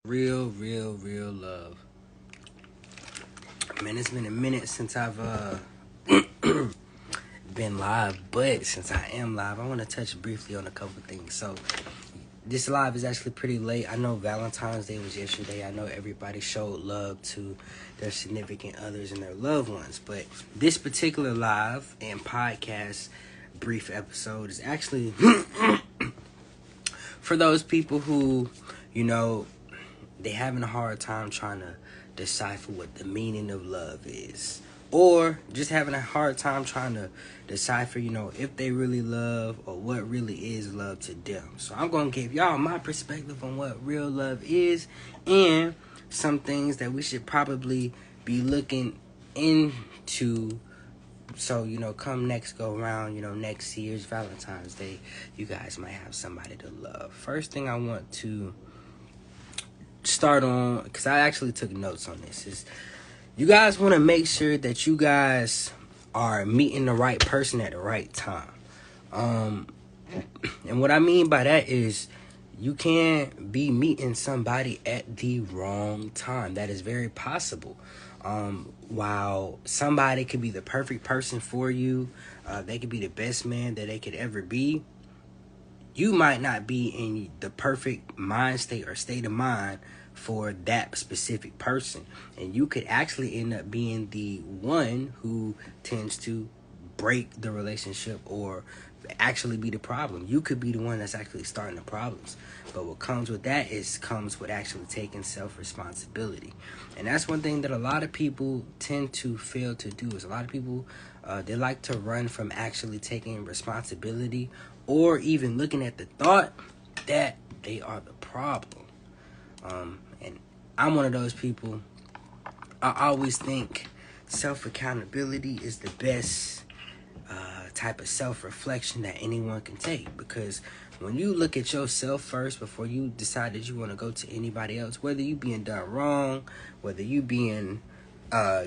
Real love. Man, it's been a minute since I've been live, but since I am live, I want to touch briefly on a couple things. So, this live is actually pretty late. I know Valentine's Day was yesterday. I know everybody showed love to their significant others and their loved ones, but this particular live and podcast brief episode is actually for those people who, you know, they having a hard time trying to decipher what the meaning of love is, or just having a hard time trying to decipher, if they really love or what really is love to them. So I'm going to give y'all my perspective on what real love is and some things that we should probably be looking into. So, come next go around, next year's Valentine's Day, you guys might have somebody to love. First thing I want to start on, because I actually took notes on this, is you guys want to make sure that you guys are meeting the right person at the right time. And what I mean by that is you can't be meeting somebody at the wrong time. That is very possible. While somebody could be the perfect person for you, they could be the best man that they could ever be, you might not be in the perfect mind state or state of mind for that specific person. And you could actually end up being the one who tends to break the relationship or actually be the problem. You could be the one that's actually starting the problems. But what comes with that comes with actually taking self-responsibility. And that's one thing that a lot of people tend to fail to do. Is a lot of people, they like to run from actually taking responsibility or even looking at the thought that they are the problem. And I'm one of those people. I always think self-accountability is the best type of self-reflection that anyone can take, because when you look at yourself first before you decide that you want to go to anybody else, whether you being done wrong, whether you being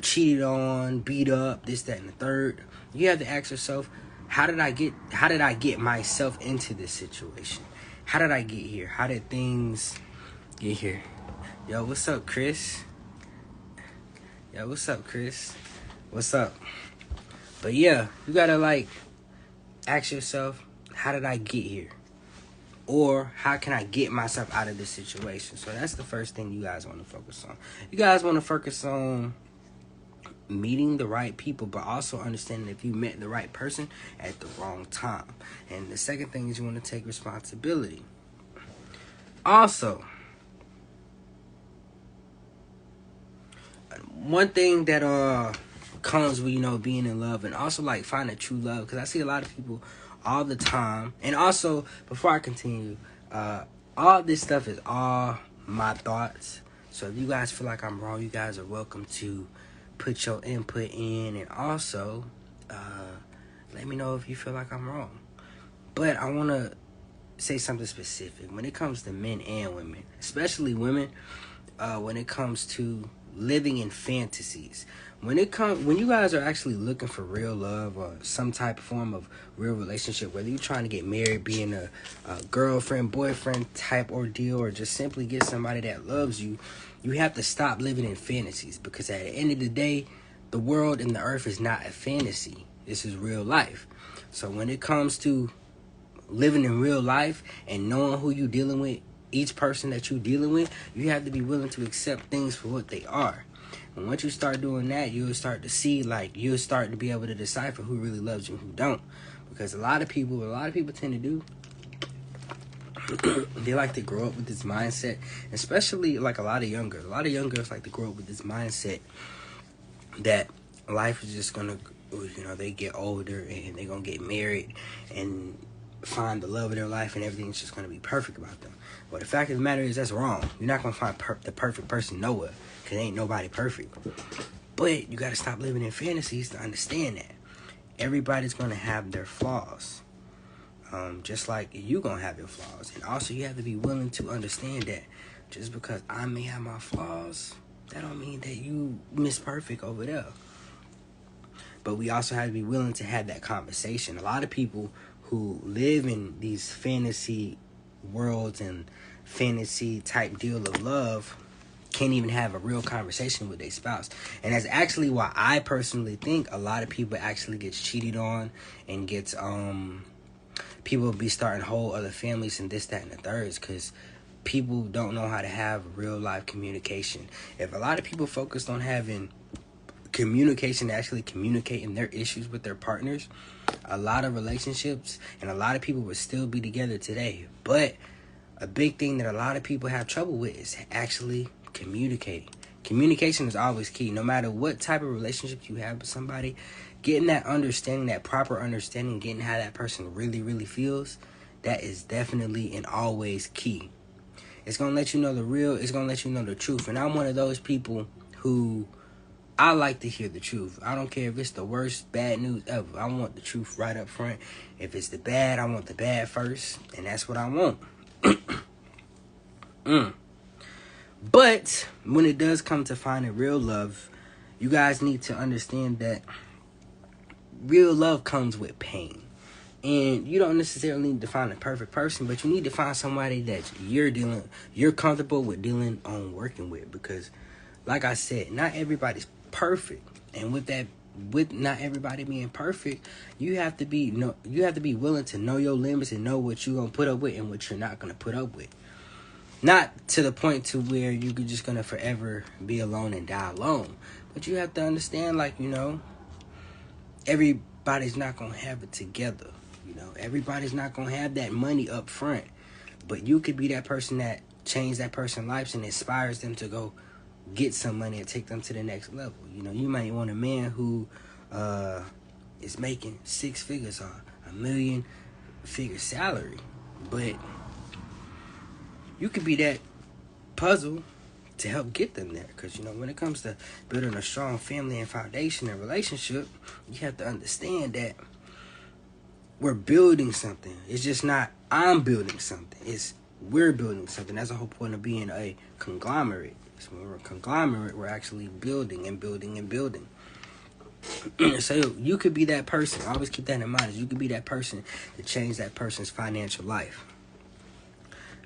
cheated on, beat up, this, that, and the third, you have to ask yourself, how did I get myself into this situation? How did I get here? How did things get here? Yo, what's up, Chris? What's up? But yeah, you gotta ask yourself, how did I get here? Or how can I get myself out of this situation? So that's the first thing you guys want to focus on. You guys want to focus on meeting the right people, but also understanding if you met the right person at the wrong time. And the second thing is you want to take responsibility. Also, one thing that comes with being in love, and also finding true love, because I see a lot of people all the time. And also, before I continue, all this stuff is all my thoughts. So if you guys feel like I'm wrong, you guys are welcome to put your input in, and also let me know if you feel like I'm wrong. But I want to say something specific when it comes to men and women, especially women. When it comes to living in fantasies, when you guys are actually looking for real love or some type of form of real relationship, whether you're trying to get married, being a girlfriend, boyfriend type ordeal, or just simply get somebody that loves you, you have to stop living in fantasies, because at the end of the day, the world and the earth is not a fantasy. This is real life. So when it comes to living in real life and knowing who you're dealing with, each person that you're dealing with, you have to be willing to accept things for what they are. And once you start doing that, you'll start to see, you'll start to be able to decipher who really loves you and who don't. Because a lot of people tend to do, they like to grow up with this mindset, especially a lot of young girls. A lot of young girls like to grow up with this mindset that life is just gonna, they get older and they're gonna get married and find the love of their life and everything's just gonna be perfect about them. But the fact of the matter is, that's wrong. You're not gonna find the perfect person nowhere, because ain't nobody perfect. But you gotta stop living in fantasies to understand that everybody's gonna have their flaws. Just like you gonna have your flaws. And also you have to be willing to understand that just because I may have my flaws, that don't mean that you miss perfect over there. But we also have to be willing to have that conversation. A lot of people who live in these fantasy worlds and fantasy type deal of love can't even have a real conversation with their spouse. And that's actually why I personally think a lot of people actually gets cheated on and gets people be starting whole other families and this, that, and the thirds, because people don't know how to have real life communication. If a lot of people focused on having communication, actually communicating their issues with their partners, a lot of relationships and a lot of people would still be together today. But a big thing that a lot of people have trouble with is actually communicating. Communication is always key. No matter what type of relationship you have with somebody, getting that understanding, that proper understanding, getting how that person really, really feels, that is definitely and always key. It's going to let you know the real, it's going to let you know the truth. And I'm one of those people who, I like to hear the truth. I don't care if it's the worst bad news ever. I want the truth right up front. If it's the bad, I want the bad first. And that's what I want. But when it does come to finding real love, you guys need to understand that real love comes with pain. And you don't necessarily need to find a perfect person, but you need to find somebody that you're comfortable with dealing on working with. Because like I said, not everybody's perfect. And with not everybody being perfect, you have to be willing to know your limits and know what you're gonna put up with and what you're not gonna put up with. Not to the point to where you're just gonna forever be alone and die alone. But you have to understand, like, everybody's not gonna have it together. Everybody's not gonna have that money up front. But you could be that person that changed that person's life and inspires them to go get some money and take them to the next level. You might want a man who is making 6 figures or $1 million figure salary, but you could be that puzzle to help get them there. Because when it comes to building a strong family and foundation and relationship, you have to understand that we're building something. It's just not I'm building something, it's we're building something. That's the whole point of being a conglomerate. So when we're a conglomerate, we're actually building and building and building. So you could be that person. Always keep that in mind. You could be that person to change that person's financial life.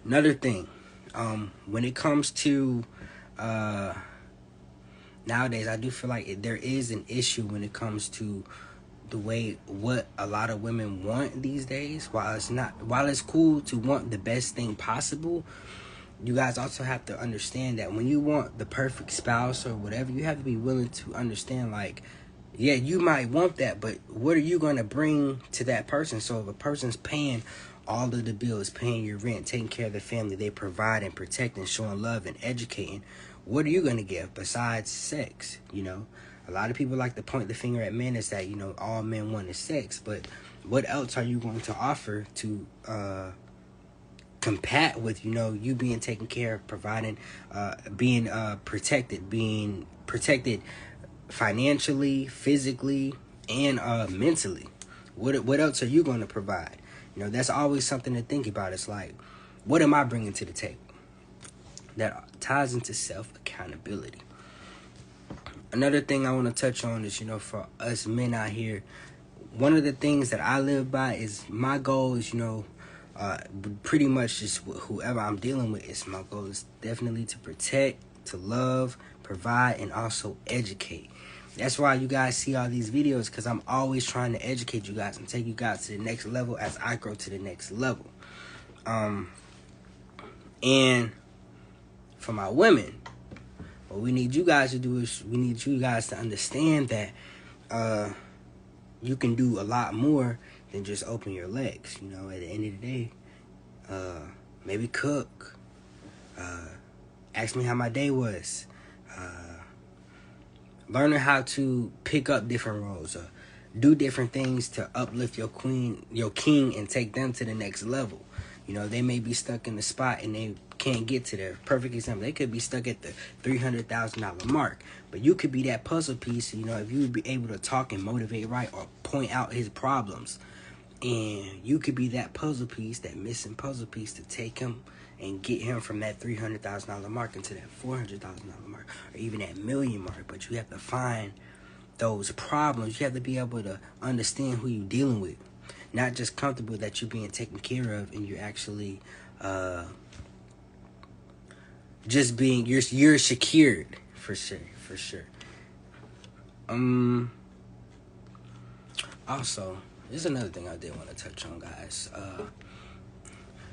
Another thing, when it comes to nowadays, I do feel like there is an issue when it comes to the way what a lot of women want these days. While it's cool to want the best thing possible, you guys also have to understand that when you want the perfect spouse or whatever, you have to be willing to understand, like, yeah, you might want that, but what are you going to bring to that person? So if a person's paying all of the bills, paying your rent, taking care of the family, they provide and protect and showing love and educating, what are you going to give besides sex? A lot of people like to point the finger at men as that, all men want is sex. But what else are you going to offer to compat with, you being taken care of, providing, being protected financially, physically, and mentally? What else are you going to provide? That's always something to think about. It's like, what am I bringing to the table? That ties into self-accountability. Another thing I want to touch on is, for us men out here, one of the things that I live by is my goal is, pretty much just whoever I'm dealing with, is my goal is definitely to protect, to love, provide, and also educate. That's why you guys see all these videos, because I'm always trying to educate you guys and take you guys to the next level as I grow to the next level. And for my women, what we need you guys to do is we need you guys to understand that you can do a lot more than just open your legs. At the end of the day, maybe cook, ask me how my day was, learning how to pick up different roles, do different things to uplift your king, and take them to the next level. They may be stuck in the spot and they can't get to their perfect example. They could be stuck at the $300,000 mark, but you could be that puzzle piece. If you would be able to talk and motivate right, or point out his problems, and you could be that puzzle piece, that missing puzzle piece, to take him and get him from that $300,000 mark into that $400,000 mark, or even that million mark. But you have to find those problems. You have to be able to understand who you're dealing with, not just comfortable that you're being taken care of and you're actually just being you're secured for sure, for sure. Also, there's another thing I did want to touch on, guys.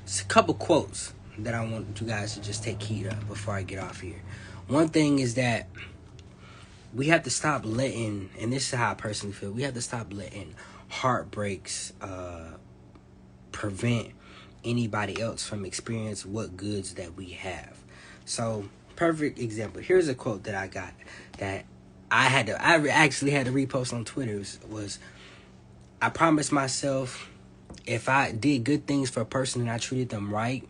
It's a couple quotes that I want you guys to just take heed of before I get off here. One thing is that we have to stop letting, and this is how I personally feel, we have to stop letting heartbreaks prevent anybody else from experiencing what goods that we have. So, perfect example. Here's a quote that I got that I actually had to repost on Twitter. Was I promised myself if I did good things for a person and I treated them right,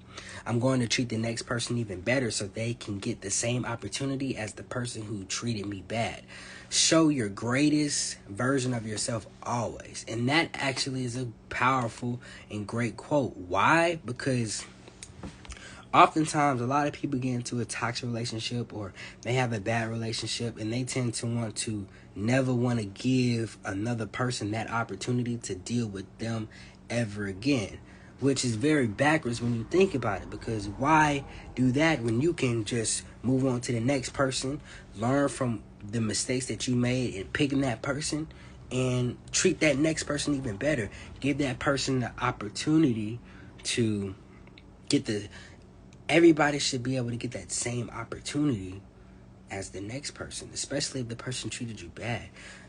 I'm going to treat the next person even better so they can get the same opportunity as the person who treated me bad. Show your greatest version of yourself always. And that actually is a powerful and great quote. Why? Because oftentimes a lot of people get into a toxic relationship or they have a bad relationship and they tend to never want to give another person that opportunity to deal with them ever again, which is very backwards when you think about it, because why do that when you can just move on to the next person, learn from the mistakes that you made in picking that person, and treat that next person even better, give that person the opportunity to get everybody should be able to get that same opportunity as the next person, especially if the person treated you bad.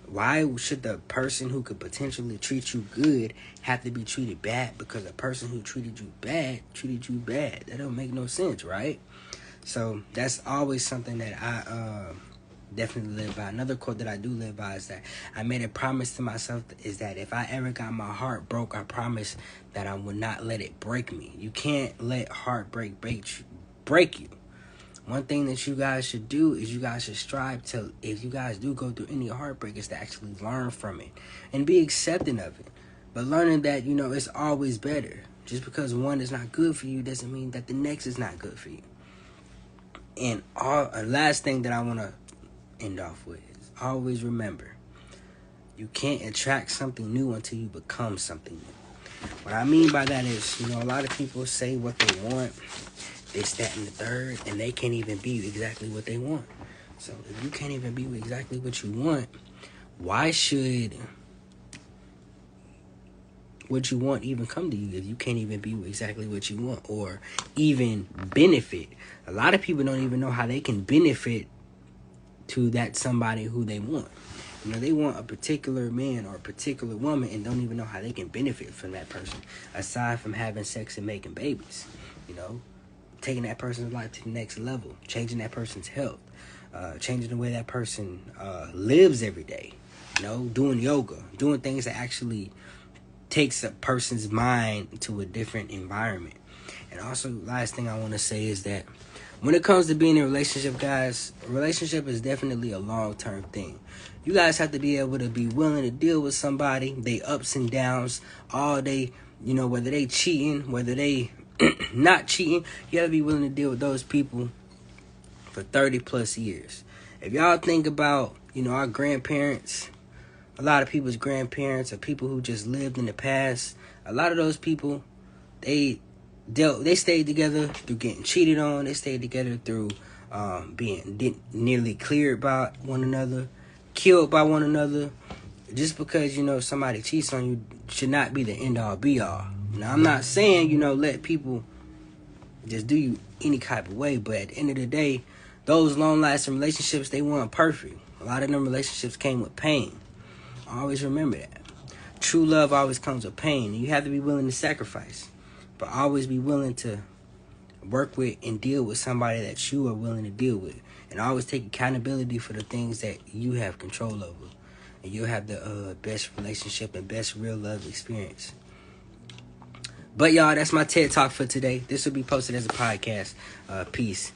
Why should the person who could potentially treat you good have to be treated bad because the person who treated you bad treated you bad? That don't make no sense, right? So that's always something that I definitely live by. Another quote that I do live by is that I made a promise to myself is that if I ever got my heart broke, I promise that I would not let it break me. You can't let heartbreak break you. One thing that you guys should do is you guys should strive to, if you guys do go through any heartbreak, is to actually learn from it and be accepting of it. But learning that, it's always better. Just because one is not good for you doesn't mean that the next is not good for you. And last thing that I want to end off with is always remember, you can't attract something new until you become something new. What I mean by that is, a lot of people say what they want, this, that, and the third, and they can't even be exactly what they want. So if you can't even be exactly what you want, why should what you want even come to you if you can't even be exactly what you want or even benefit? A lot of people don't even know how they can benefit to that somebody who they want. They want a particular man or a particular woman and don't even know how they can benefit from that person aside from having sex and making babies. Taking that person's life to the next level, changing that person's health, changing the way that person lives every day, doing yoga, doing things that actually takes a person's mind to a different environment. And also, last thing I want to say is that when it comes to being in a relationship, guys, a relationship is definitely a long-term thing. You guys have to be able to be willing to deal with somebody, they ups and downs, all day, whether they cheating, whether they not cheating, you gotta be willing to deal with those people for 30 plus years. If y'all think about, our grandparents, a lot of people's grandparents or people who just lived in the past, a lot of those people, they stayed together through getting cheated on. They stayed together through being nearly cleared by one another, killed by one another. Just because, somebody cheats on you should not be the end all be all. Now, I'm not saying, let people just do you any type of way, but at the end of the day, those long-lasting relationships, they weren't perfect. A lot of them relationships came with pain. Always remember that. True love always comes with pain, and you have to be willing to sacrifice, but always be willing to work with and deal with somebody that you are willing to deal with, and always take accountability for the things that you have control over, and you'll have the best relationship and best real love experience. But y'all, that's my TED Talk for today. This will be posted as a podcast. Peace.